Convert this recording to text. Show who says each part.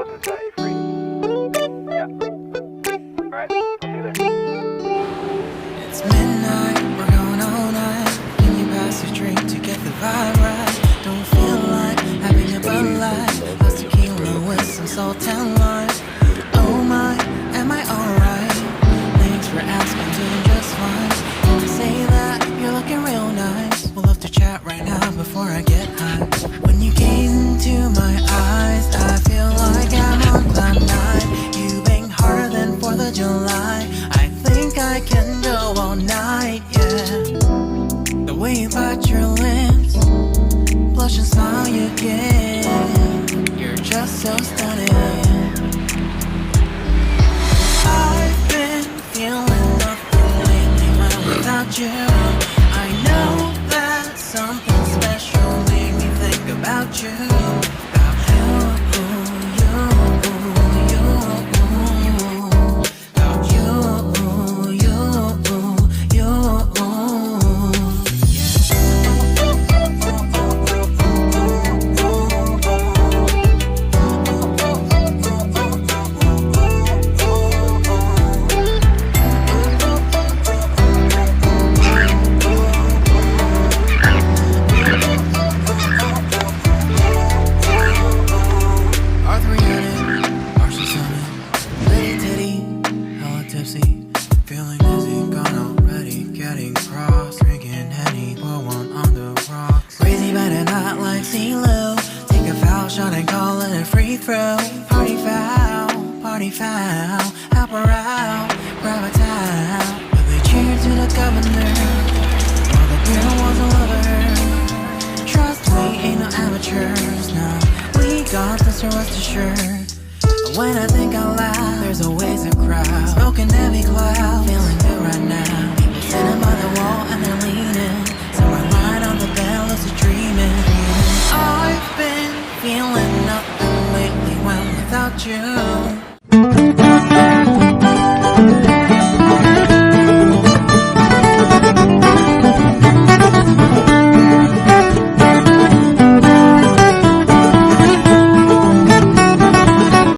Speaker 1: close and set you free. Yeah. Alright, I'll do this.
Speaker 2: It's midnight, we're going all night. Can you pass a drink to get the vibe right? Don't feel like having a Bud Light. How's tequila with some salt and lime? Oh my, am I alright? Thanks for asking, doing just fine. Can I say that you're looking real nice? We'll have to chat right now before I get high. When you gaze into my eyes, I feel like I'm on cloud nine. You bang harder than 4th of July. I think I can go all night, yeah. The way you bite your lips, blush and smile you give, you're just so stunning. I've been feeling nothing lately when without you. I know that something special made me think about you. About you, about feeling dizzy, gone already, getting cross, drinking Henny, pour one on the rocks. Crazy but not like CeeLo. Take a foul shot and call it a free throw. Party foul, help her out, grab a towel. But we cheered to the governor, while the girl was a lover. Trust we ain't no amateurs, no. We got this, so rest assured. When I think out loud, there's always a crowd. Smoking heavy cloud, feeling good right now. People sitting by the wall